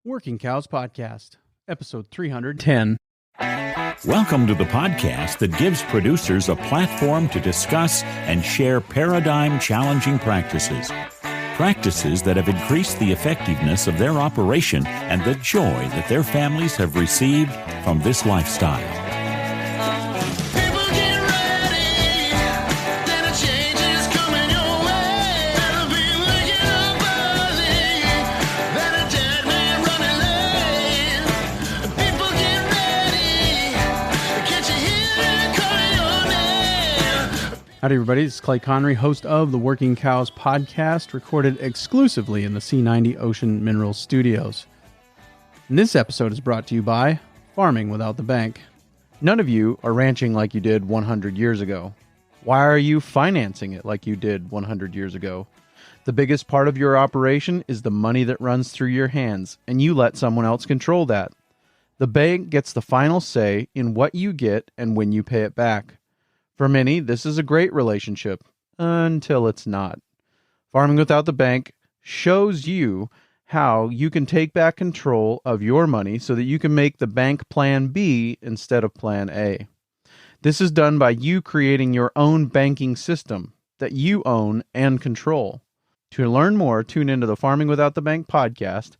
Working Cows Podcast, episode 310. Welcome to the podcast that gives producers a platform to discuss and share paradigm-challenging practices. Practices that have increased the effectiveness of their operation and the joy that their families have received from this lifestyle. Howdy, everybody. This is Clay Connery, host of the Working Cows Podcast, recorded exclusively in the C90 Ocean Minerals Studios. And this episode is brought to you by Farming Without the Bank. None of you are ranching like you did 100 years ago. Why are you financing it like you did 100 years ago? The biggest part of your operation is the money that runs through your hands, and you let someone else control that. The bank gets the final say in what you get and when you pay it back. For many, this is a great relationship, until it's not. Farming Without the Bank shows you how you can take back control of your money so that you can make the bank plan B instead of plan A. This is done by you creating your own banking system that you own and control. To learn more, tune into the Farming Without the Bank podcast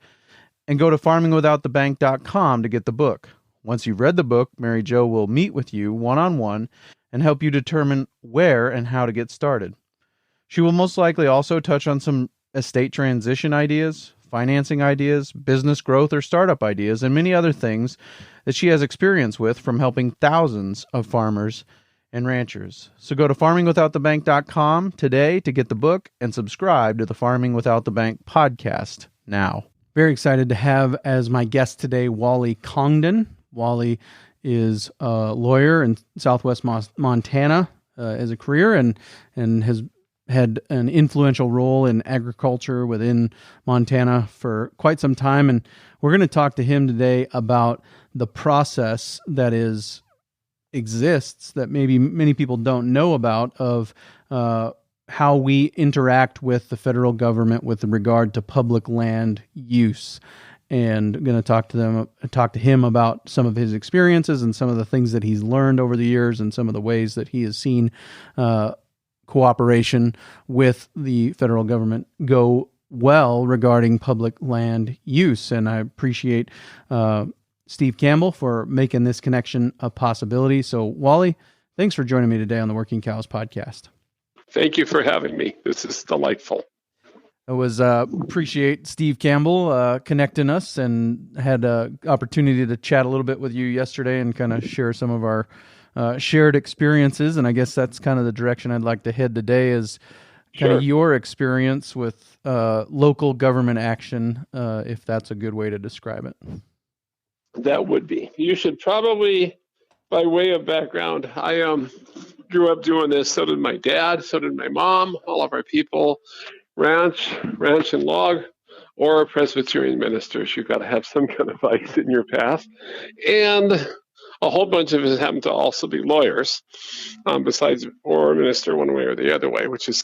and go to farmingwithoutthebank.com to get the book. Once you've read the book, Mary Jo will meet with you one-on-one and help you determine where and how to get started. She will most likely also touch on some estate transition ideas, financing ideas, business growth or startup ideas, and many other things that she has experience with from helping thousands of farmers and ranchers. So go to farmingwithoutthebank.com today to get the book and subscribe to the Farming Without the Bank podcast now. Very excited to have as my guest today Wally Congdon. Wally is a lawyer in Southwest Montana as a career and has had an influential role in agriculture within Montana for quite some time. And we're going to talk to him today about the process that exists that maybe many people don't know about of how we interact with the federal government with regard to public land use. And I'm going to talk to him about some of his experiences and some of the things that he's learned over the years and some of the ways that he has seen cooperation with the federal government go well regarding public land use. And I appreciate Steve Campbell for making this connection a possibility. So, Wally, thanks for joining me today on the Working Cows podcast. Thank you for having me. This is delightful. I appreciate Steve Campbell connecting us and had an opportunity to chat a little bit with you yesterday and kind of share some of our shared experiences. And I guess that's kind of the direction I'd like to head today is kind of your experience with local government action, if that's a good way to describe it. That would be. You should probably, by way of background, I grew up doing this. So did my dad. So did my mom. All of our people. Ranch and log, or Presbyterian ministers. You've got to have some kind of vice in your past. And a whole bunch of us happen to also be lawyers, besides or a minister one way or the other way, which is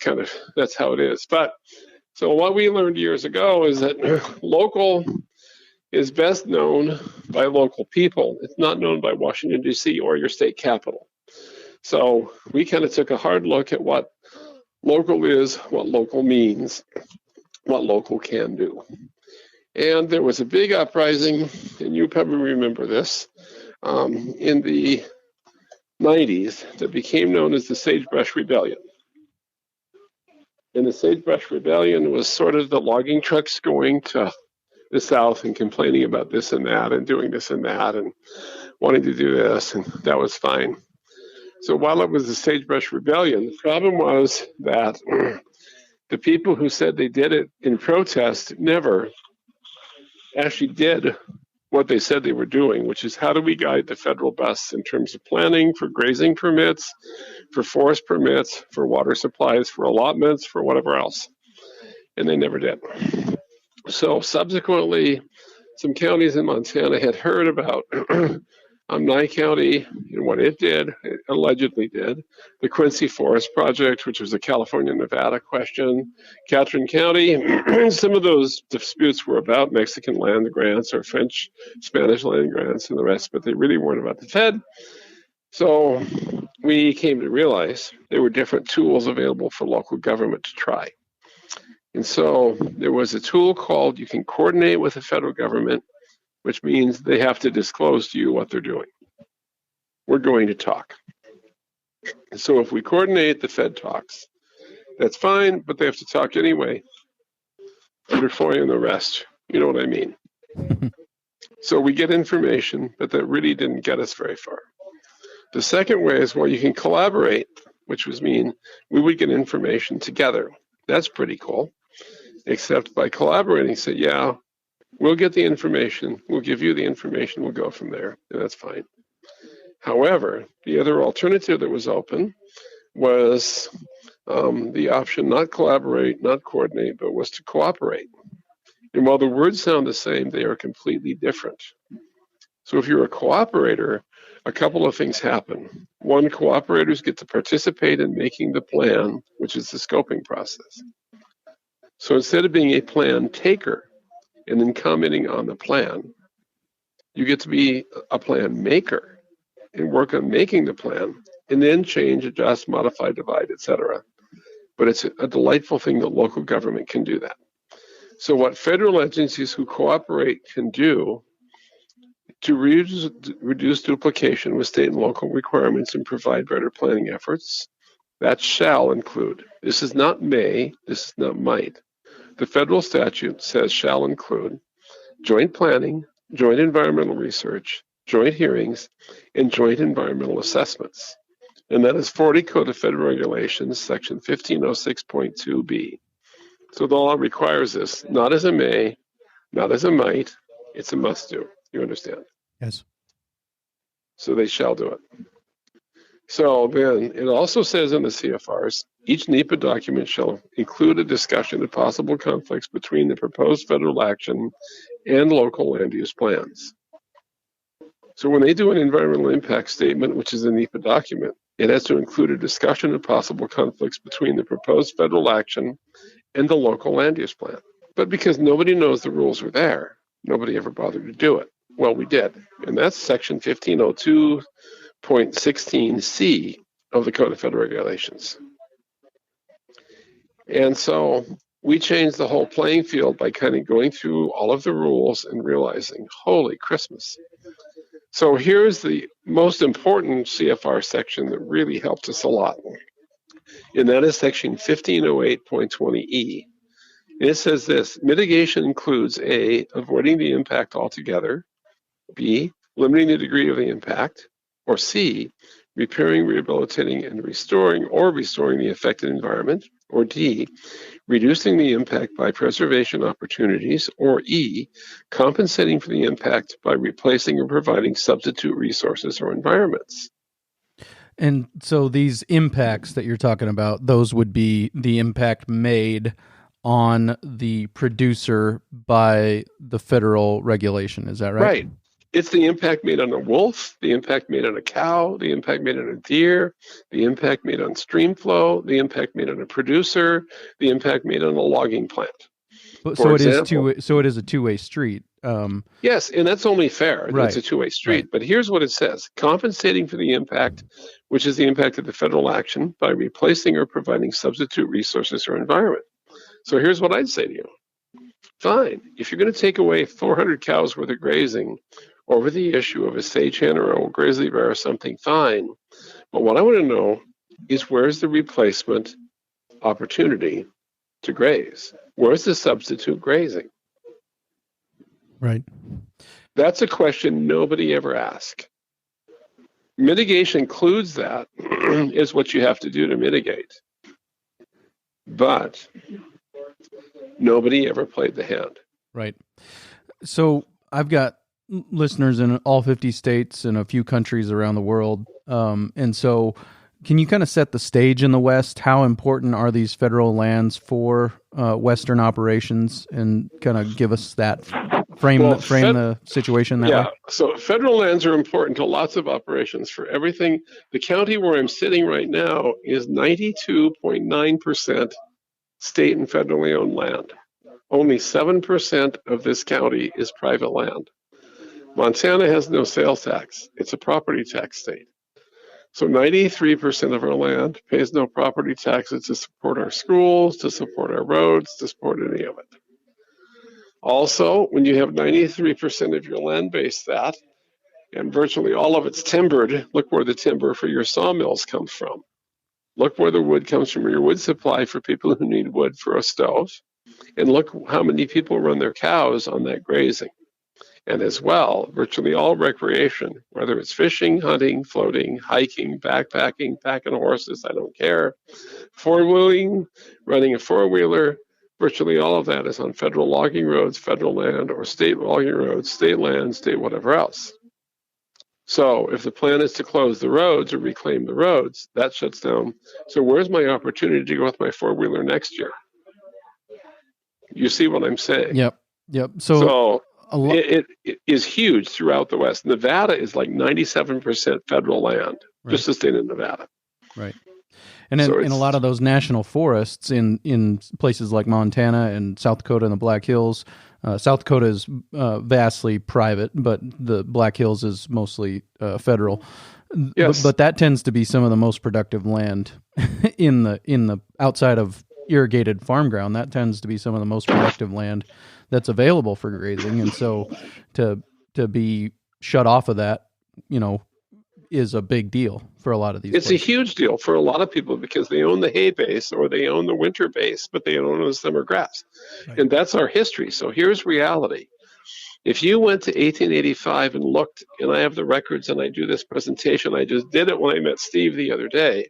that's how it is. But so what we learned years ago is that local is best known by local people. It's not known by Washington, D.C. or your state capital. So we kind of took a hard look at what local is, what local means, what local can do. And there was a big uprising, and you probably remember this, in the 90s that became known as the Sagebrush Rebellion. And the Sagebrush Rebellion was sort of the logging trucks going to the South and complaining about this and that and doing this and that and wanting to do this, and that was fine. So while it was the Sagebrush Rebellion, the problem was that the people who said they did it in protest never actually did what they said they were doing, which is how do we guide the federal bus in terms of planning for grazing permits, for forest permits, for water supplies, for allotments, for whatever else. And they never did. So subsequently, some counties in Montana had heard about on Nye County and what it allegedly did. The Quincy Forest Project, which was a California-Nevada question. Catherine County, some of those disputes were about Mexican land grants or French, Spanish land grants and the rest, but they really weren't about the Fed. So we came to realize there were different tools available for local government to try. And so there was a tool called you can coordinate with the federal government, which means they have to disclose to you what they're doing. We're going to talk. So if we coordinate, the Fed talks. That's fine, but they have to talk anyway. Under FOIA and the rest, you know what I mean. So we get information, but that really didn't get us very far. The second way is, well, you can collaborate, which would mean we would get information together. That's pretty cool. Except by collaborating, say, yeah, we'll get the information, we'll give you the information, we'll go from there, and that's fine. However, the other alternative that was open was the option not collaborate, not coordinate, but was to cooperate. And while the words sound the same, they are completely different. So if you're a cooperator, a couple of things happen. One, cooperators get to participate in making the plan, which is the scoping process. So instead of being a plan taker and then commenting on the plan, you get to be a plan maker and work on making the plan and then change, adjust, modify, divide, etc. But it's a delightful thing that local government can do that. So what federal agencies who cooperate can do to reduce duplication with state and local requirements and provide better planning efforts, that shall include. This is not may, this is not might. The federal statute says shall include joint planning, joint environmental research, joint hearings, and joint environmental assessments. And that is 40 Code of Federal Regulations, section 1506.2b. So the law requires this, not as a may, not as a might, it's a must do. You understand? Yes. So they shall do it. So then it also says in the CFRs, each NEPA document shall include a discussion of possible conflicts between the proposed federal action and local land use plans. So when they do an environmental impact statement, which is a NEPA document, it has to include a discussion of possible conflicts between the proposed federal action and the local land use plan. But because nobody knows the rules are there, nobody ever bothered to do it. Well, we did. And that's section 1502.16c of the Code of Federal Regulations. And so we changed the whole playing field by kind of going through all of the rules and realizing, holy Christmas. So here's the most important CFR section that really helped us a lot. And that is section 1508.20e. And it says this: mitigation includes A, avoiding the impact altogether, B, limiting the degree of the impact, or C, repairing, rehabilitating, and restoring the affected environment, or D, reducing the impact by preservation opportunities, or E, compensating for the impact by replacing or providing substitute resources or environments. And so these impacts that you're talking about, those would be the impact made on the producer by the federal regulation. Is that right? Right. It's the impact made on a wolf, the impact made on a cow, the impact made on a deer, the impact made on stream flow, the impact made on a producer, the impact made on a logging plant. So it is a two-way street. Yes, and that's only fair. Right. It's a two-way street. Right. But here's what it says: compensating for the impact, which is the impact of the federal action, by replacing or providing substitute resources or environment. So here's what I'd say to you. Fine. If you're going to take away 400 cows worth of grazing over the issue of a sage hen or a grizzly bear or something, fine. But what I want to know is, where's the replacement opportunity to graze? Where's the substitute grazing? Right. That's a question nobody ever asks. Mitigation includes that, is what you have to do to mitigate. But nobody ever played the hand. Right. So I've got listeners in all 50 states and a few countries around the world. And so can you kind of set the stage in the West? How important are these federal lands for Western operations, and kind of give us that frame the situation that way? So federal lands are important to lots of operations for everything. The county where I'm sitting right now is 92.9% state and federally owned land. Only 7% of this county is private land. Montana has no sales tax. It's a property tax state. So 93% of our land pays no property taxes to support our schools, to support our roads, to support any of it. Also, when you have 93% of your land base that, and virtually all of it's timbered, look where the timber for your sawmills comes from. Look where the wood comes from your wood supply for people who need wood for a stove. And look how many people run their cows on that grazing. And as well, virtually all recreation, whether it's fishing, hunting, floating, hiking, backpacking, packing horses, I don't care, four-wheeling, running a four-wheeler, virtually all of that is on federal logging roads, federal land, or state logging roads, state land, state whatever else. So if the plan is to close the roads or reclaim the roads, that shuts down. So where's my opportunity to go with my four-wheeler next year? You see what I'm saying? Yep. So it is huge throughout the West. Nevada is like 97% federal land, just the state of Nevada. Right. And in a lot of those national forests in places like Montana and South Dakota and the Black Hills, South Dakota is vastly private, but the Black Hills is mostly federal. Yes. But that tends to be some of the most productive land in the outside of irrigated farm ground. That tends to be some of the most productive land that's available for grazing. And so to be shut off of that, is a big deal for a lot of these places. A huge deal for a lot of people because they own the hay base or they own the winter base, but they don't own the summer grass. Right. And that's our history. So here's reality. If you went to 1885 and looked, and I have the records and I do this presentation, I just did it when I met Steve the other day.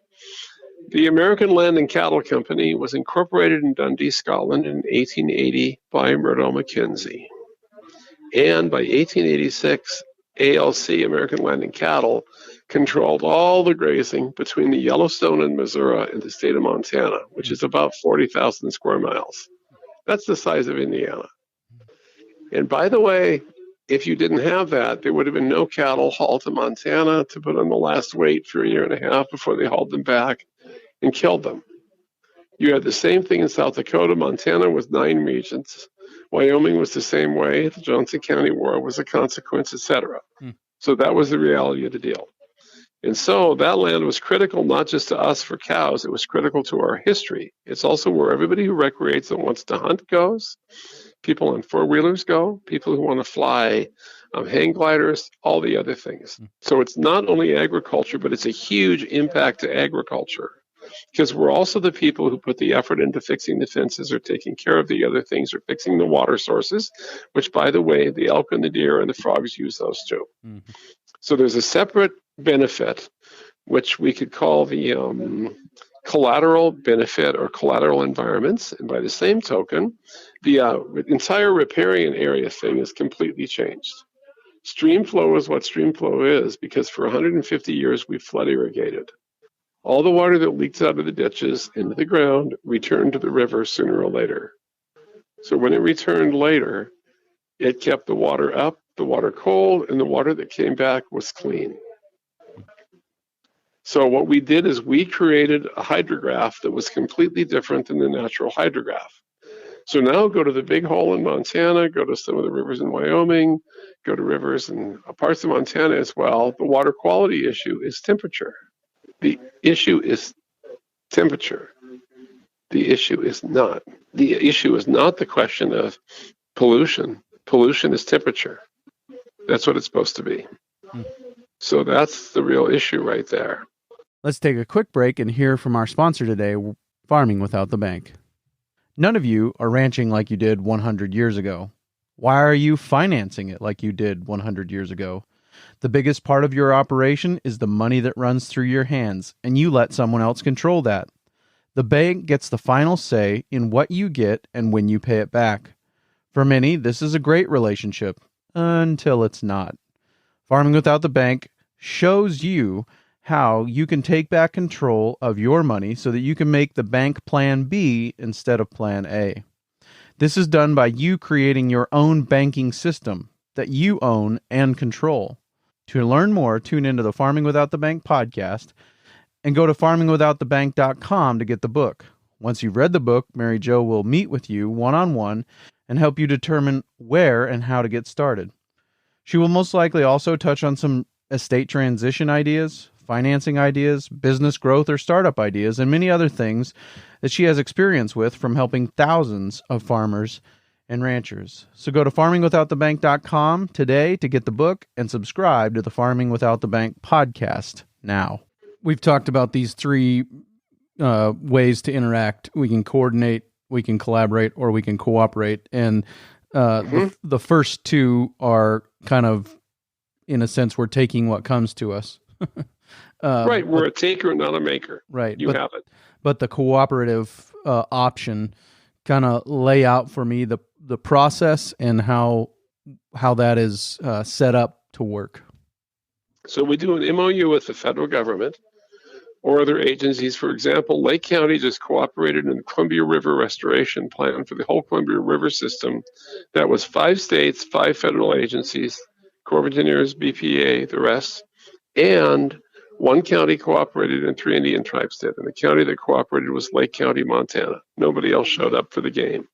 The American Land and Cattle Company was incorporated in Dundee, Scotland in 1880 by Murdo Mackenzie. And by 1886, ALC, American Land and Cattle, controlled all the grazing between the Yellowstone and Missouri and the state of Montana, which is about 40,000 square miles. That's the size of Indiana. And by the way, if you didn't have that, there would have been no cattle hauled to Montana to put on the last weight for a year and a half before they hauled them back and killed them. You had the same thing in South Dakota. Montana was 9 regions. Wyoming was the same way. The Johnson County War was a consequence, etc. So that was the reality of the deal. And so that land was critical not just to us for cows, it was critical to our history. It's also where everybody who recreates and wants to hunt goes. People on four-wheelers go, people who want to fly hang gliders, all the other things. So it's not only agriculture, but it's a huge impact to agriculture because we're also the people who put the effort into fixing the fences or taking care of the other things or fixing the water sources, which, by the way, the elk and the deer and the frogs use those too. So there's a separate benefit, which we could call the collateral benefit or collateral environments. And by the same token, the entire riparian area thing is completely changed. Stream flow is what stream flow is because for 150 years we've flood irrigated. All the water that leaks out of the ditches into the ground returned to the river sooner or later. So when it returned later, it kept the water up, the water cold, and the water that came back was clean. So what we did is we created a hydrograph that was completely different than the natural hydrograph. So now go to the Big Hole in Montana, go to some of the rivers in Wyoming, go to rivers in parts of Montana as well. The water quality issue is temperature. The issue is temperature. The issue is not. The issue is not the question of pollution. Pollution is temperature. That's what it's supposed to be. So that's the real issue right there. Let's take a quick break and hear from our sponsor today, Farming Without the Bank. None of you are ranching like you did 100 years ago. Why are you financing it like you did 100 years ago? The biggest part of your operation is the money that runs through your hands, and you let someone else control that. The bank gets the final say in what you get and when you pay it back. For many, this is a great relationship, until it's not. Farming Without the Bank shows you how you can take back control of your money so that you can make the bank plan B instead of plan A. This is done by you creating your own banking system that you own and control. To learn more, tune into the Farming Without the Bank podcast and go to farmingwithoutthebank.com to get the book. Once you've read the book, Mary Jo will meet with you one-on-one and help you determine where and how to get started. She will most likely also touch on some estate transition ideas, financing ideas, business growth or startup ideas, and many other things that she has experience with from helping thousands of farmers and ranchers. So go to farmingwithoutthebank.com today to get the book and subscribe to the Farming Without the Bank podcast now. We've talked about these three ways to interact. We can coordinate, we can collaborate, or we can cooperate. And the first two are kind of, in a sense, we're taking what comes to us. Right. We're a taker, not a maker. Right. You have it. But the cooperative option kind of lay out for me the process and how that is set up to work. So we do an MOU with the federal government or other agencies. For example, Lake County just cooperated in the Columbia River Restoration Plan for the whole Columbia River system. That was 5 states, 5 federal agencies, Corps of Engineers, BPA, the rest, and 1 county cooperated and 3 Indian tribes did. And the county that cooperated was Lake County, Montana. Nobody else showed up for the game.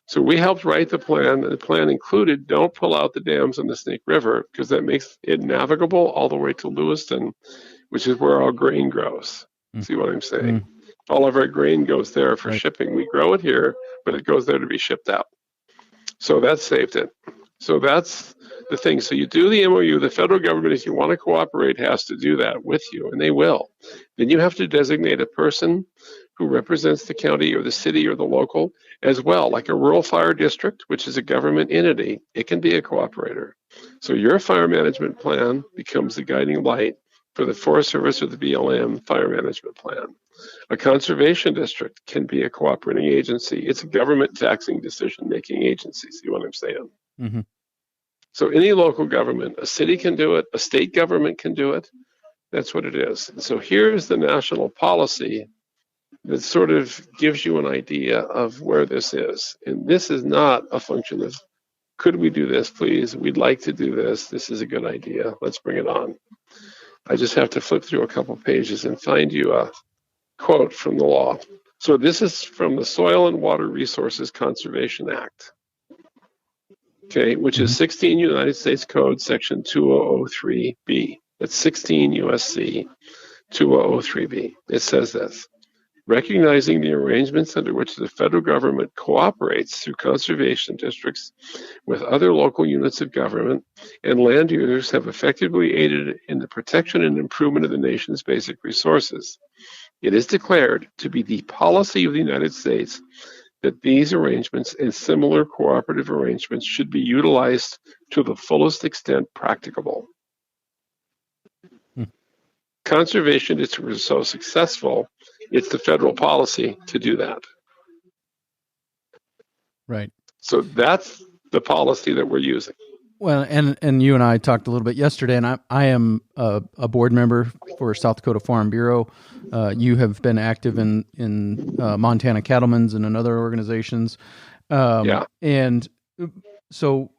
So we helped write the plan, and the plan included don't pull out the dams on the Snake River because that makes it navigable all the way to Lewiston, which is where our grain grows. See what I'm saying? All of our grain goes there for shipping. We grow it here, but it goes there to be shipped out. So that saved it. So that's the thing. So you do the MOU. The federal government, if you want to cooperate, has to do that with you, and they will. Then you have to designate a person who represents the county or the city or the local as well, like a rural fire district, which is a government entity. It can be a cooperator. So your fire management plan becomes the guiding light for the Forest Service or the BLM fire management plan. A conservation district can be a cooperating agency. It's a government taxing decision-making agency. See what I'm saying? Mm-hmm. So any local government, a city can do it, a state government can do it. That's what it is. And so here's the national policy that sort of gives you an idea of where this is. And this is not a function of, could we do this, please? We'd like to do this. This is a good idea. Let's bring it on. I just have to flip through a couple pages and find you a quote from the law. So this is from the Soil and Water Resources Conservation Act, okay, which is 16 United States Code, Section 2003B. That's 16 USC 2003B. It says this: recognizing the arrangements under which the federal government cooperates through conservation districts with other local units of government and land users have effectively aided in the protection and improvement of the nation's basic resources. It is declared to be the policy of the United States that these arrangements and similar cooperative arrangements should be utilized to the fullest extent practicable. Conservation districts are so successful, it's the federal policy to do that. Right. So that's the policy that we're using. Well, and you and I talked a little bit yesterday, and I am a board member for South Dakota Farm Bureau. You have been active in Montana Cattlemen's and in other organizations. And so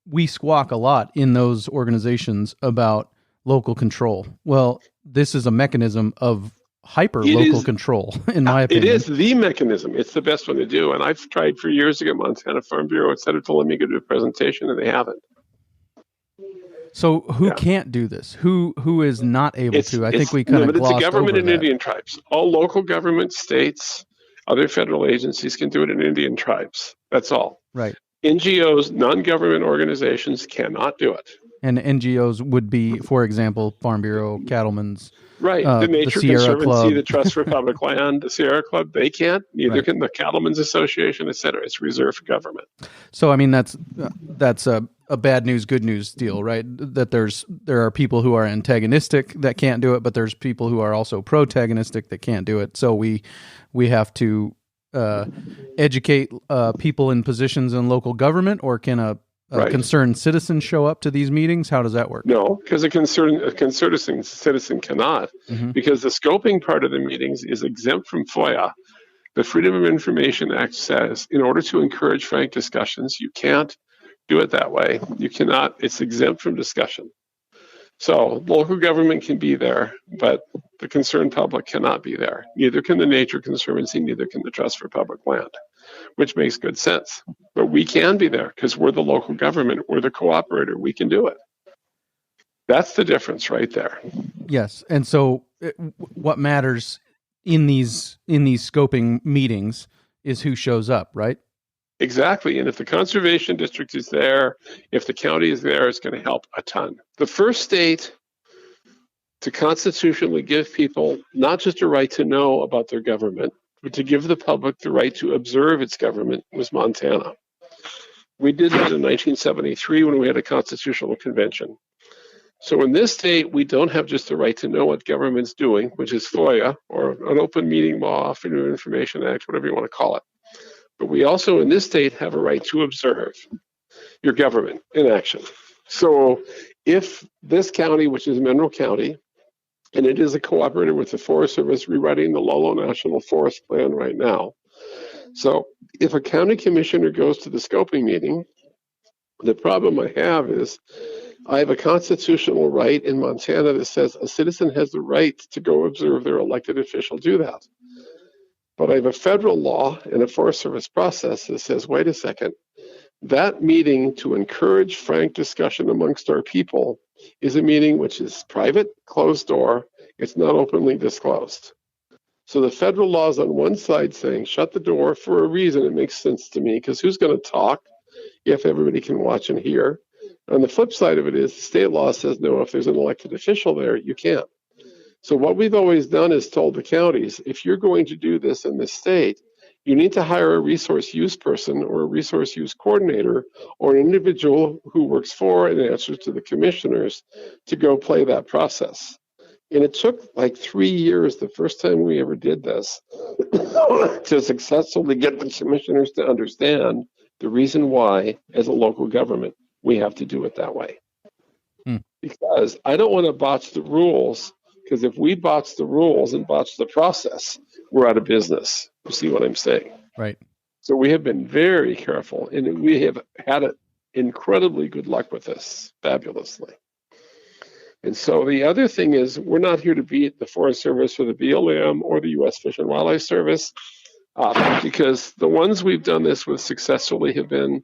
we squawk a lot in those organizations about local control. Well, this is a mechanism of hyper-local control, in my opinion. It is the mechanism. It's the best one to do. And I've tried for years to get Montana Farm Bureau instead of to let me go do a presentation, and they haven't. So who can't do this? Who is not able to? I think we kind of glossed over that. It's the government and Indian tribes. All local government, states, other federal agencies can do it in Indian tribes. That's all. Right. NGOs, non-government organizations cannot do it. And NGOs would be, for example, Farm Bureau, Cattlemen's, right, the Nature the Sierra Conservancy, Club. the Trust for Public Land, the Sierra Club, they can't. Neither can the Cattlemen's Association, et cetera. It's reserved for government. So, I mean, that's a bad news, good news deal, right? That there are people who are antagonistic that can't do it, but there's people who are also protagonistic that can't do it. So we have to educate people in positions in local government, or can a concerned citizen show up to these meetings? How does that work? No, because a concerned citizen cannot, because the scoping part of the meetings is exempt from FOIA. The Freedom of Information Act says in order to encourage frank discussions, you can't do it that way. You cannot, it's exempt from discussion. So local government can be there, but the concerned public cannot be there. Neither can the Nature Conservancy, neither can the Trust for Public Land, which makes good sense. But we can be there because we're the local government. We're the cooperator. We can do it. That's the difference right there. Yes. And so what matters in these scoping meetings is who shows up, right? Exactly. And if the conservation district is there, if the county is there, it's going to help a ton. The first state to constitutionally give people not just a right to know about their government, but to give the public the right to observe its government was Montana. We did that in 1973 when we had a constitutional convention. So in this state, we don't have just the right to know what government's doing, which is FOIA or an open meeting law, Freedom of Information Act, whatever you want to call it. But we also in this state have a right to observe your government in action. So if this county, which is Mineral County, and it is a cooperator with the Forest Service rewriting the Lolo National Forest Plan right now. So if a county commissioner goes to the scoping meeting, the problem I have is I have a constitutional right in Montana that says a citizen has the right to go observe their elected official do that. But I have a federal law and a Forest Service process that says, wait a second, that meeting to encourage frank discussion amongst our people is a meeting which is private, closed door. It's not openly disclosed. So the federal law is on one side saying, shut the door for a reason. It makes sense to me because who's going to talk if everybody can watch and hear? On the flip side of it is the state law says, no, if there's an elected official there, you can't. So what we've always done is told the counties, if you're going to do this in this state, you need to hire a resource use person or a resource use coordinator or an individual who works for and answers to the commissioners to go play that process. And it took like 3 years the first time we ever did this to successfully get the commissioners to understand the reason why, as a local government, we have to do it that way. Because I don't want to botch the rules, because if we botch the rules and botch the process, we're out of business. You see what I'm saying? Right. So we have been very careful, and we have had incredibly good luck with this, fabulously. And so the other thing is, we're not here to beat the Forest Service or the BLM or the U.S. Fish and Wildlife Service, because the ones we've done this with successfully have been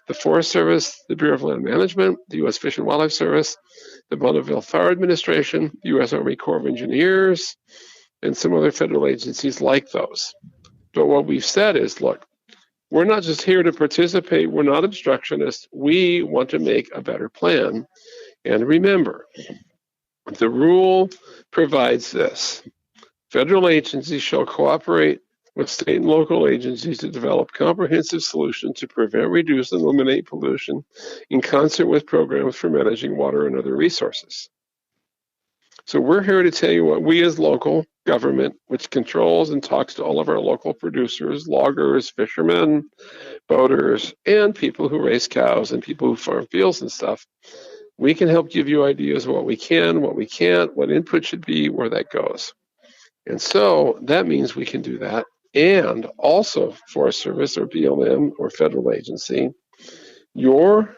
the Forest Service, the Bureau of Land Management, the U.S. Fish and Wildlife Service, the Bonneville Fire Administration, the U.S. Army Corps of Engineers, and some other federal agencies like those. But what we've said is, look, we're not just here to participate. We're not obstructionists. We want to make a better plan. And remember, the rule provides this. Federal agencies shall cooperate with state and local agencies to develop comprehensive solutions to prevent, reduce, and eliminate pollution in concert with programs for managing water and other resources. So we're here to tell you what we as local government, which controls and talks to all of our local producers, loggers, fishermen, boaters, and people who raise cows and people who farm fields and stuff, we can help give you ideas of what we can, what we can't, what input should be, where that goes. And so that means we can do that. And also, Forest Service or BLM or federal agency, your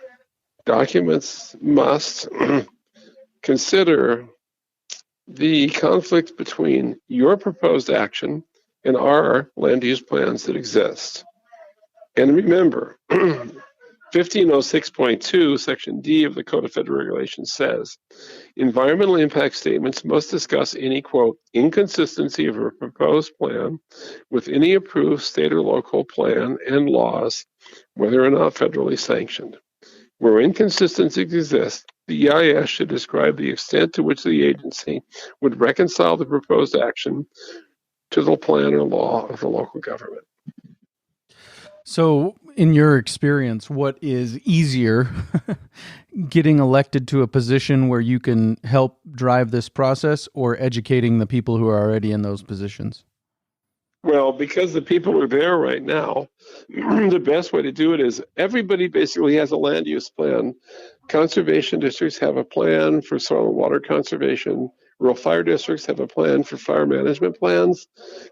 documents must consider the conflict between your proposed action and our land use plans that exist. And remember, 1506.2, Section D of the Code of Federal Regulations says, environmental impact statements must discuss any, quote, inconsistency of a proposed plan with any approved state or local plan and laws, whether or not federally sanctioned. Where inconsistencies exist, the EIS should describe the extent to which the agency would reconcile the proposed action to the plan or law of the local government. So, in your experience, what is easier, getting elected to a position where you can help drive this process, or educating the people who are already in those positions? Well, because the people are there right now, the best way to do it is everybody basically has a land use plan. Conservation districts have a plan for soil and water conservation. Rural fire districts have a plan for fire management plans.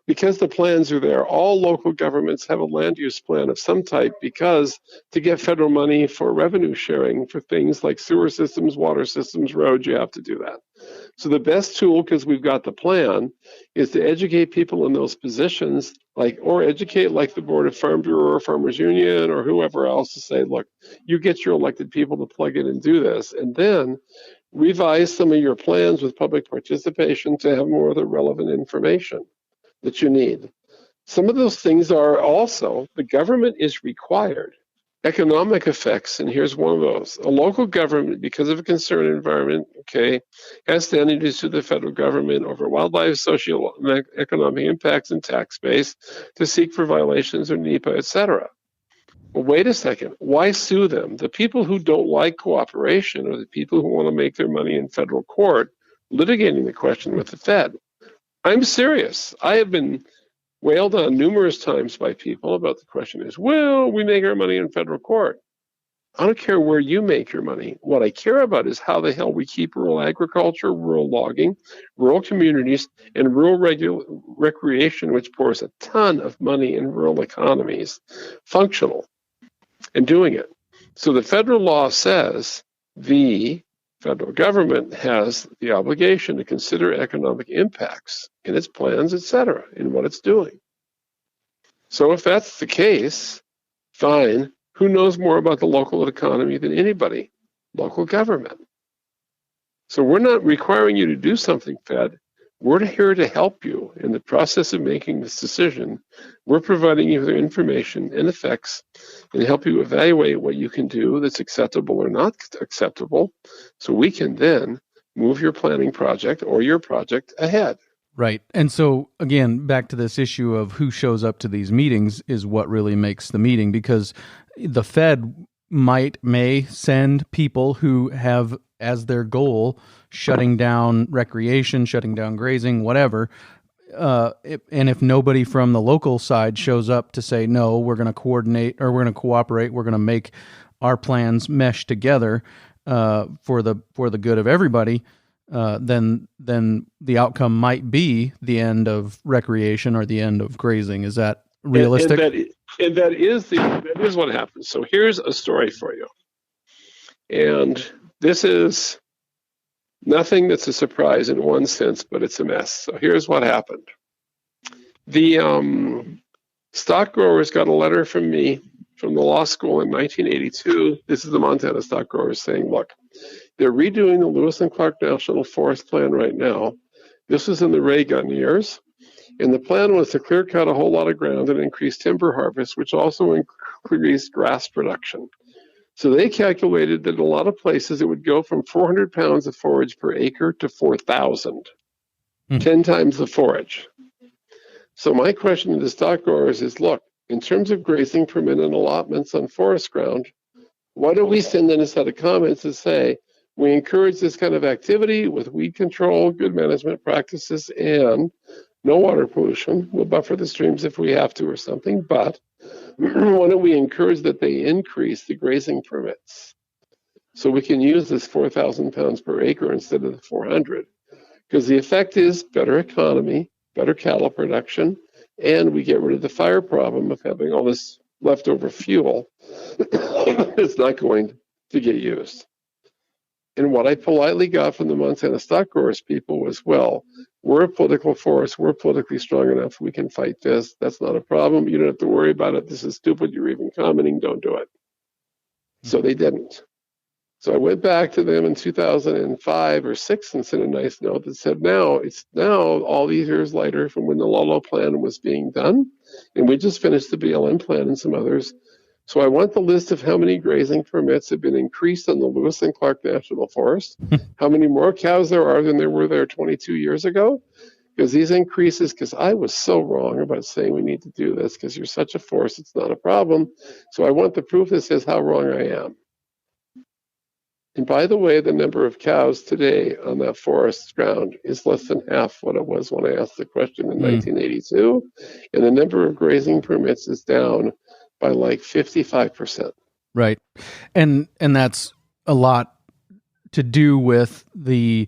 Because the plans are there, all local governments have a land use plan of some type, because to get federal money for revenue sharing for things like sewer systems, water systems, roads, you have to do that. So the best tool, because we've got the plan, is to educate people in those positions, or educate like the Board of Farm Bureau or Farmers Union or whoever else, to say, look, you get your elected people to plug in and do this, and then revise some of your plans with public participation to have more of the relevant information that you need. Some of those things are also, the government is required. Economic effects, and here's one of those. A local government, because of a concerned environment, has standing to sue the federal government over wildlife, social, and economic impacts and tax base to seek for violations of NEPA, etc. Well, wait a second. Why sue them? The people who don't like cooperation are the people who want to make their money in federal court litigating the question with the Fed. I'm serious. I have been wailed on numerous times by people about the question is, well, we make our money in federal court. I don't care where you make your money. What I care about is how the hell we keep rural agriculture, rural logging, rural communities, and rural recreation, which pours a ton of money in rural economies, functional and doing it. So the federal law says the federal government has the obligation to consider economic impacts in its plans, et cetera, in what it's doing. So if that's the case, fine. Who knows more about the local economy than anybody? Local government. So we're not requiring you to do something, Fed. We're here to help you in the process of making this decision. We're providing you the information and effects and help you evaluate what you can do that's acceptable or not acceptable, so we can then move your planning project or your project ahead. Right. And so, again, back to this issue of who shows up to these meetings is what really makes the meeting, because the Fed may send people who have as their goal shutting down recreation, shutting down grazing, whatever. And if nobody from the local side shows up to say, no, we're going to coordinate or we're going to cooperate, we're going to make our plans mesh together for the good of everybody, then the outcome might be the end of recreation or the end of grazing. Is that realistic? And that is what happens. So here's a story for you. And this is nothing that's a surprise in one sense, but it's a mess. So here's what happened. The stock growers got a letter from me from the law school in 1982. This is the Montana stock growers saying, look, they're redoing the Lewis and Clark National Forest Plan right now. This was in the Reagan years. And the plan was to clear cut a whole lot of ground and increase timber harvest, which also increased grass production. So they calculated that in a lot of places it would go from 400 pounds of forage per acre to 4,000, 10 times the forage. So my question to the stock growers is, look, in terms of grazing permitted allotments on forest ground, why don't we send in a set of comments that say, we encourage this kind of activity with weed control, good management practices, and no water pollution. We'll buffer the streams if we have to or something, but why don't we encourage that they increase the grazing permits so we can use this 4,000 pounds per acre instead of the 400? Because the effect is better economy, better cattle production, and we get rid of the fire problem of having all this leftover fuel that's not going to get used. And what I politely got from the Montana stock growers people was, well, we're a political force. We're politically strong enough. We can fight this. That's not a problem. You don't have to worry about it. This is stupid. You're even commenting. Don't do it. So they didn't. So I went back to them in 2005 or 6 and sent a nice note that said, it's now all these years later from when the LOLO plan was being done. And we just finished the BLM plan and some others. So I want the list of how many grazing permits have been increased on the Lewis and Clark National Forest, how many more cows there are than there were there 22 years ago, because these increases, because I was so wrong about saying we need to do this, because you're such a force, it's not a problem. So I want the proof that says how wrong I am. And by the way, the number of cows today on that forest ground is less than half what it was when I asked the question in 1982. And the number of grazing permits is down by like 55%. Right. And that's a lot to do with the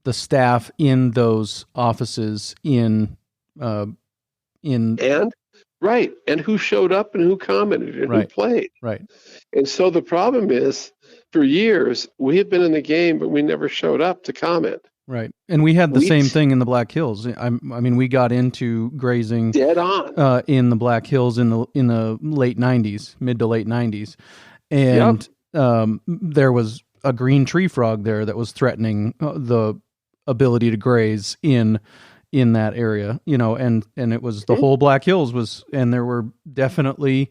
the staff in those offices in and right, and who showed up and who commented and who played. Right. And so the problem is, for years we had been in the game, but we never showed up to comment. Right, and we had the same thing in the Black Hills. I mean, we got into grazing dead on in the Black Hills in the late '90s, mid to late '90s, and there was a green tree frog there that was threatening the ability to graze in that area, and it was the whole Black Hills was, and there were definitely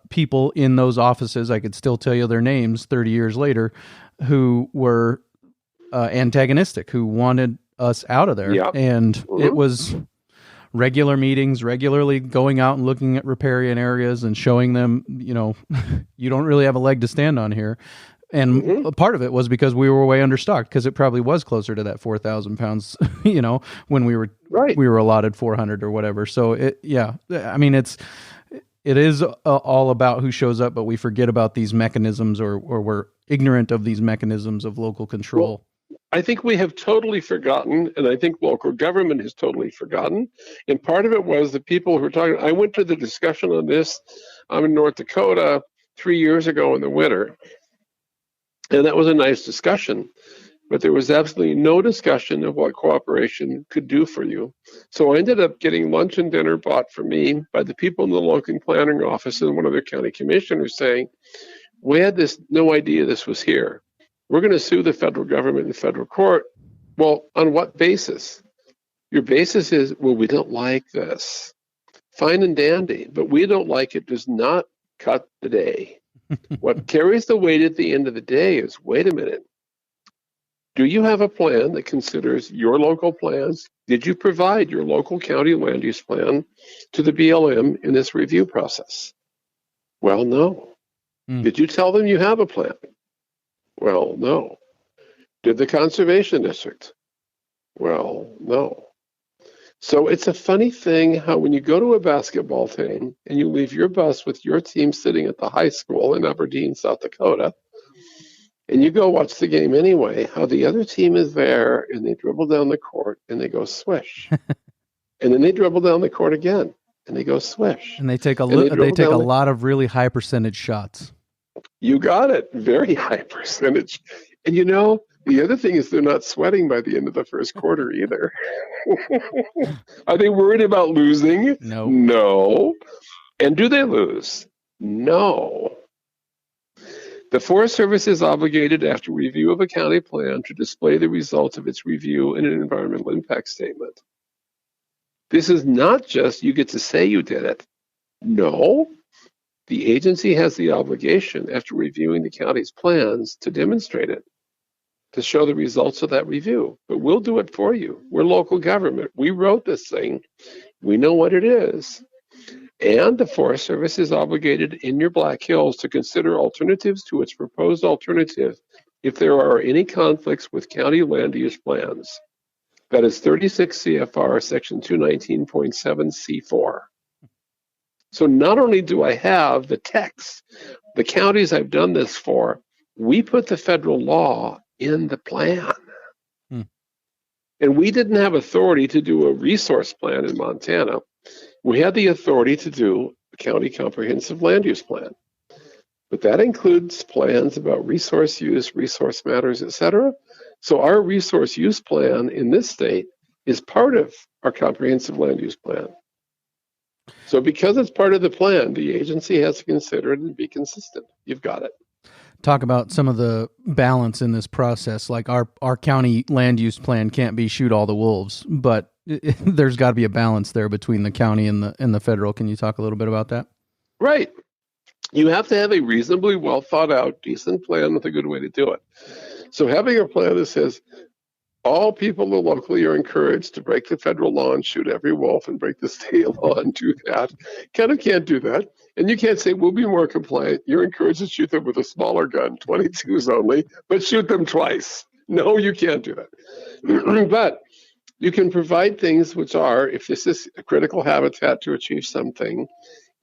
people in those offices, I could still tell you their names 30 years later, who were antagonistic, who wanted us out of there. And it was regular meetings, regularly going out and looking at riparian areas and showing them, you don't really have a leg to stand on here. And part of it was because we were way understocked, because it probably was closer to that 4,000 pounds, when we were allotted 400 or whatever. So it is all about who shows up, but we forget about these mechanisms, or we're ignorant of these mechanisms of local control. Well, I think we have totally forgotten, and I think local government has totally forgotten. And part of it was the people who were talking. I went to the discussion on this in North Dakota 3 years ago in the winter, and that was a nice discussion. But there was absolutely no discussion of what cooperation could do for you. So I ended up getting lunch and dinner bought for me by the people in the local planning office and one of their county commissioners saying, we had no idea this was here. We're going to sue the federal government in federal court. Well, on what basis? Your basis is, well, we don't like this. Fine and dandy, but we don't like it does not cut the day. What carries the weight at the end of the day is, wait a minute. Do you have a plan that considers your local plans? Did you provide your local county land use plan to the BLM in this review process? Well, no. Did you tell them you have a plan? Well, no. Did the conservation district? Well, no. So it's a funny thing how when you go to a basketball thing and you leave your bus with your team sitting at the high school in Aberdeen, South Dakota, and you go watch the game anyway, how the other team is there and they dribble down the court and they go swish. And then they dribble down the court again and they go swish. And they take a lot of really high percentage shots. You got it. Very high percentage. And the other thing is they're not sweating by the end of the first quarter either. Are they worried about losing? No. No. And do they lose? No. The Forest Service is obligated, after review of a county plan, to display the results of its review in an environmental impact statement. This is not just you get to say you did it. No. The agency has the obligation, after reviewing the county's plans, to demonstrate it, to show the results of that review. But we'll do it for you. We're local government. We wrote this thing. We know what it is. And the Forest Service is obligated in your Black Hills to consider alternatives to its proposed alternative if there are any conflicts with county land use plans. That is 36 CFR section 219.7C4. So not only do I have the text, the counties I've done this for, we put the federal law in the plan. And we didn't have authority to do a resource plan in Montana. We had the authority to do a county comprehensive land use plan. But that includes plans about resource use, resource matters, etc. So our resource use plan in this state is part of our comprehensive land use plan. So because it's part of the plan, the agency has to consider it and be consistent. You've got it. Talk about some of the balance in this process. Like our county land use plan can't be shoot all the wolves, but there's got to be a balance there between the county and the federal. Can you talk a little bit about that? Right. You have to have a reasonably well thought out, decent plan with a good way to do it. So having a plan that says all people locally are encouraged to break the federal law and shoot every wolf and break the state law and do that. Kind of can't do that. And you can't say, we'll be more compliant. You're encouraged to shoot them with a smaller gun, 22s only, but shoot them twice. No, you can't do that. But you can provide things which are, if this is a critical habitat to achieve something,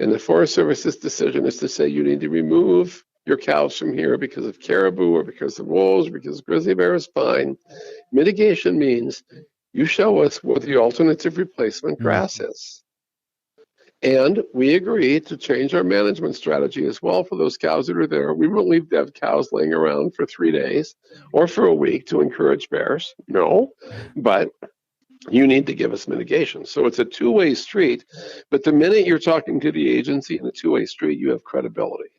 and the Forest Service's decision is to say you need to remove your cows from here because of caribou or because of wolves or because of grizzly bears, fine. Mitigation means you show us what the alternative replacement grass is. And we agree to change our management strategy as well for those cows that are there. We won't leave dead cows laying around for 3 days or for a week to encourage bears. No, but you need to give us mitigation. So it's a two-way street. But the minute you're talking to the agency in a two-way street, you have credibility.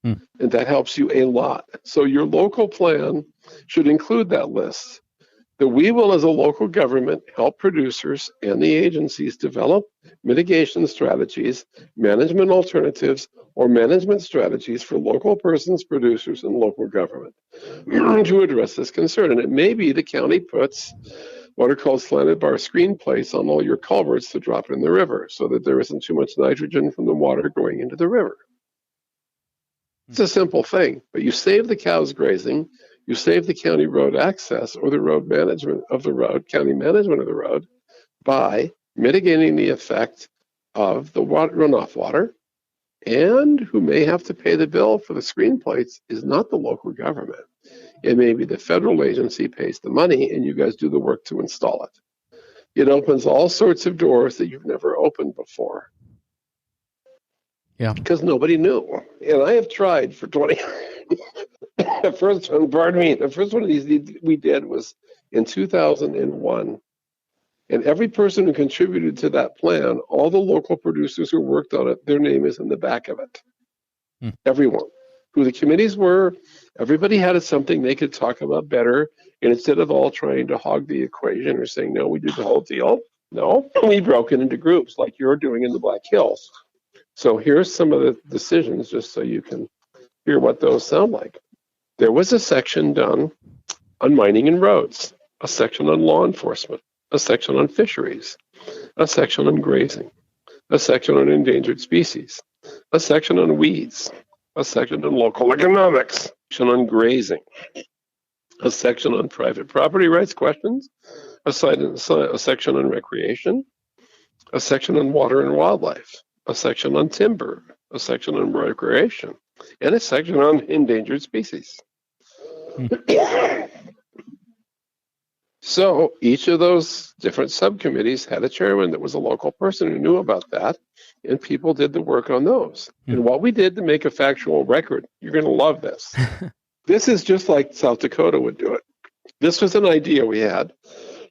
And that helps you a lot. So your local plan should include that list. That we will, as a local government, help producers and the agencies develop mitigation strategies, management alternatives, or management strategies for local persons, producers, and local government to address this concern. And it may be the county puts what are called slanted bar screen plates on all your culverts to drop in the river so that there isn't too much nitrogen from the water going into the river. It's a simple thing, but you save the cows grazing, you save the county road access or the road management of the road, county management of the road, by mitigating the effect of the runoff water. And who may have to pay the bill for the screen plates is not the local government. It may be the federal agency pays the money and you guys do the work to install it. It opens all sorts of doors that you've never opened before. Yeah. Because nobody knew. And I have tried for 20 The first one of these we did was in 2001. And every person who contributed to that plan, all the local producers who worked on it, their name is in the back of it. Everyone. Who the committees were, everybody had something they could talk about better. And instead of all trying to hog the equation or saying, no, we did the whole deal. No, we broke it into groups like you're doing in the Black Hills. So here's some of the decisions just so you can hear what those sound like. There was a section done on mining and roads, a section on law enforcement, a section on fisheries, a section on grazing, a section on endangered species, a section on weeds, a section on local economics, a section on grazing, a section on private property rights questions, a section on recreation, a section on water and wildlife, a section on timber, a section on recreation, and a section on endangered species. So each of those different subcommittees had a chairman that was a local person who knew about that, and people did the work on those. And what we did to make a factual record, you're going to love this. This is just like South Dakota would do it. This was an idea we had.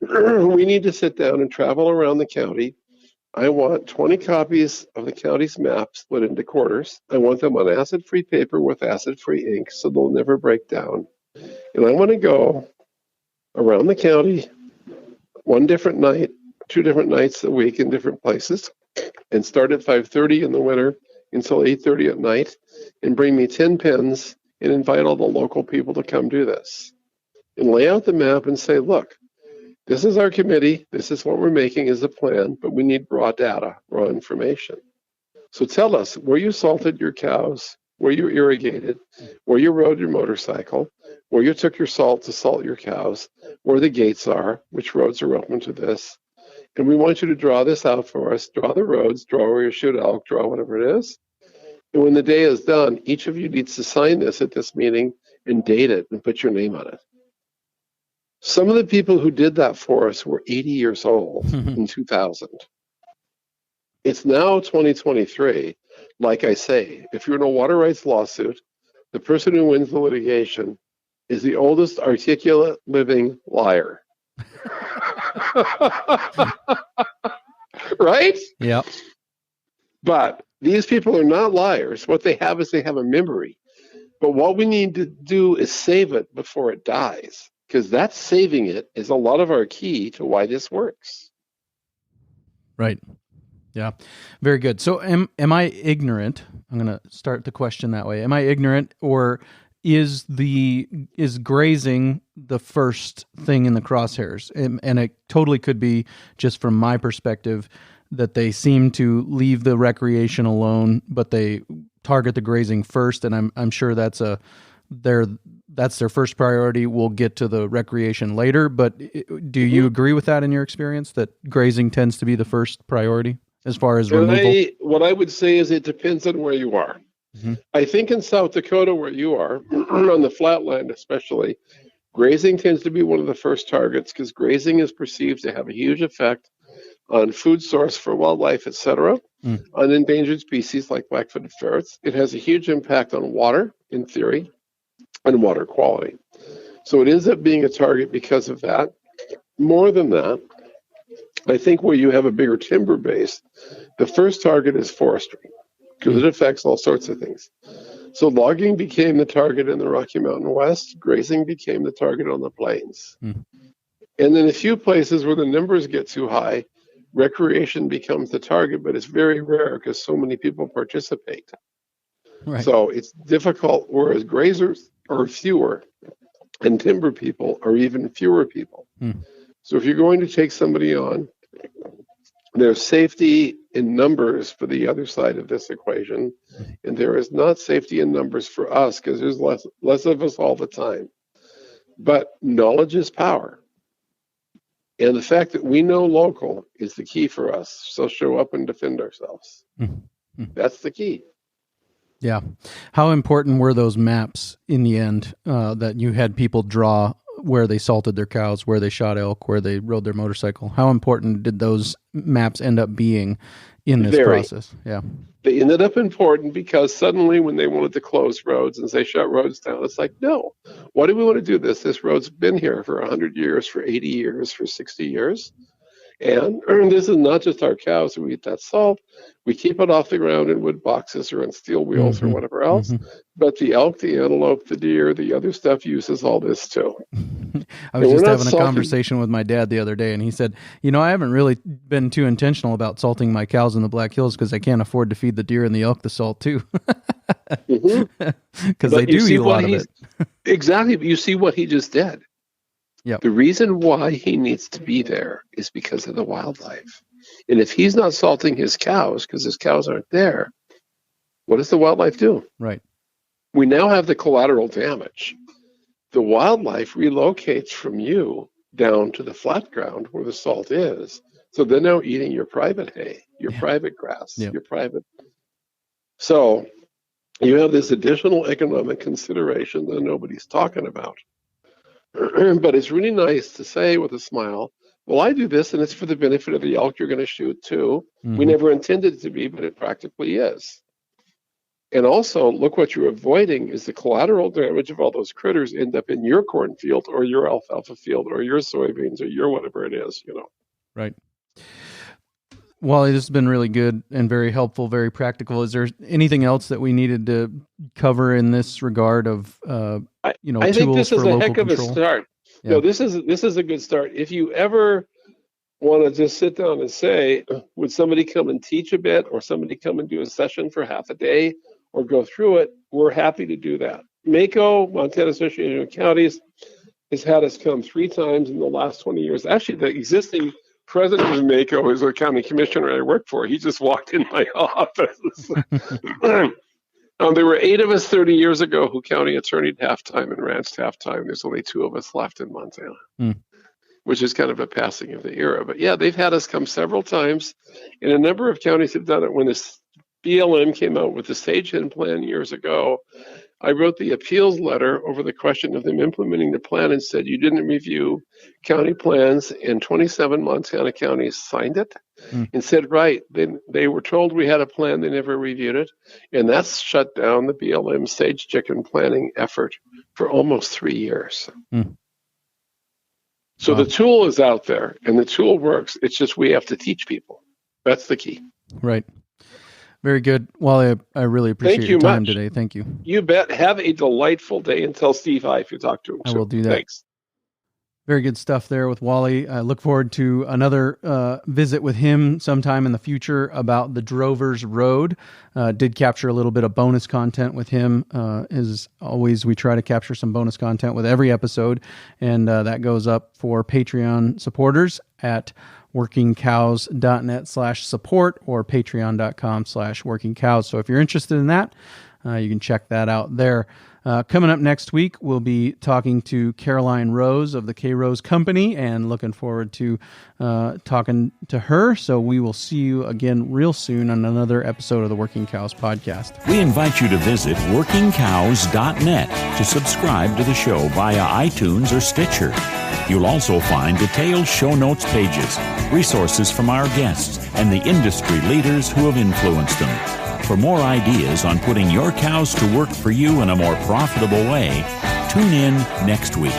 We need to sit down and travel around the county. I want 20 copies of the county's map split into quarters. I want them on acid-free paper with acid-free ink so they'll never break down. And I want to go around the county one different night, 2 different nights a week in different places, and start at 5:30 in the winter until 8:30 at night, and bring me 10 pens and invite all the local people to come do this. And lay out the map and say, look, this is our committee. This is what we're making as a plan, but we need raw data, raw information. So tell us where you salted your cows, where you irrigated, where you rode your motorcycle, where you took your salt to salt your cows, where the gates are, which roads are open to this. And we want you to draw this out for us. Draw the roads, draw where you shoot elk, draw whatever it is. And when the day is done, each of you needs to sign this at this meeting and date it and put your name on it. Some of the people who did that for us were 80 years old in 2000. It's now 2023. Like I say, if you're in a water rights lawsuit, the person who wins the litigation is the oldest articulate living liar. Right? Yeah. But these people are not liars. What they have is they have a memory. But what we need to do is save it before it dies. Because that saving it is a lot of our key to why this works. Right. Yeah. Very good. So am I ignorant? I'm going to start the question that way. Am I ignorant, or is grazing the first thing in the crosshairs? And it totally could be, just from my perspective, that they seem to leave the recreation alone, but they target the grazing first. And I'm sure that's their first priority. We'll get to the recreation later. But do you agree with that in your experience, that grazing tends to be the first priority as far as removal? What I would say is it depends on where you are. I think in South Dakota, where you are, on the flatland especially, Grazing tends to be one of the first targets because grazing is perceived to have a huge effect on food source for wildlife, etc., on endangered species like black-footed ferrets. It has a huge impact on water, in theory, and water quality. So it ends up being a target because of that. More than that, I think where you have a bigger timber base, the first target is forestry, because it affects all sorts of things. So logging became the target in the Rocky Mountain West, grazing became the target on the plains. And then a few places where the numbers get too high, recreation becomes the target, but it's very rare because so many people participate. Right. So it's difficult, whereas grazers are fewer and timber people are even fewer people. So if you're going to take somebody on, there's safety in numbers for the other side of this equation, and there is not safety in numbers for us because there's less of us all the time. But knowledge is power. And the fact that we know local is the key for us. So show up and defend ourselves. That's the key. Yeah. How important were those maps in the end that you had people draw where they salted their cows, where they shot elk, where they rode their motorcycle? How important did those maps end up being in this process? Yeah. They ended up important because suddenly when they wanted to close roads and say shut roads down, it's like, no, why do we want to do this? This road's been here for 100 years, for 80 years, for 60 years. And this is not just our cows who eat that salt. We keep it off the ground in wood boxes or on steel wheels or whatever else. But the elk, the antelope, the deer, the other stuff uses all this too. I was just having a conversation with my dad the other day, and he said, I haven't really been too intentional about salting my cows in the Black Hills because I can't afford to feed the deer and the elk the salt too. Because they do eat a lot of it. Exactly. But you see what he just did. Yep. The reason why he needs to be there is because of the wildlife. And if he's not salting his cows because his cows aren't there, what does the wildlife do? Right. We now have the collateral damage. The wildlife relocates from you down to the flat ground where the salt is. So they're now eating your private hay, your private grass, your private. So you have this additional economic consideration that nobody's talking about. But it's really nice to say with a smile, well, I do this and it's for the benefit of the elk you're going to shoot too. We never intended it to be, but it practically is. And also, look what you're avoiding is the collateral damage of all those critters end up in your cornfield or your alfalfa field or your soybeans or your whatever it is, Right. Wally, this has been really good and very helpful, very practical. Is there anything else that we needed to cover in this regard of, I think this is a heck of control? A start. Yeah. No, this is a good start. If you ever want to just sit down and say, would somebody come and teach a bit or somebody come and do a session for half a day or go through it, we're happy to do that. MACO, Montana Association of Counties, has had us come 3 times in the last 20 years. Actually, the existing president of MACO is a county commissioner I work for. He just walked in my office. There were 8 of us 30 years ago who county attorneyed half-time and ranched half-time. There's only 2 of us left in Montana, which is kind of a passing of the era. But yeah, they've had us come several times, and a number of counties have done it. When this BLM came out with the Sage Hen plan years ago, I wrote the appeals letter over the question of them implementing the plan and said, you didn't review county plans, and 27 Montana counties signed it and said, right, they were told we had a plan, they never reviewed it. And that's shut down the BLM Sage Chicken planning effort for almost 3 years. So the tool is out there and the tool works. It's just we have to teach people. That's the key. Right. Very good. Wally, I really appreciate your time today. Thank you. You bet. Have a delightful day and tell Steve hi if you talk to him. I will do that. Thanks. Very good stuff there with Wally. I look forward to another visit with him sometime in the future about the Drover's Road. Did capture a little bit of bonus content with him. As always, we try to capture some bonus content with every episode, and that goes up for Patreon supporters at workingcows.net/support or patreon.com/workingcows. So if you're interested in that, you can check that out there. Coming up next week, we'll be talking to Caroline Rose of the K Rose Company, and looking forward to talking to her. So we will see you again real soon on another episode of the Working Cows podcast. We invite you to visit workingcows.net to subscribe to the show via iTunes or Stitcher. You'll also find detailed show notes pages, resources from our guests, and the industry leaders who have influenced them. For more ideas on putting your cows to work for you in a more profitable way, tune in next week.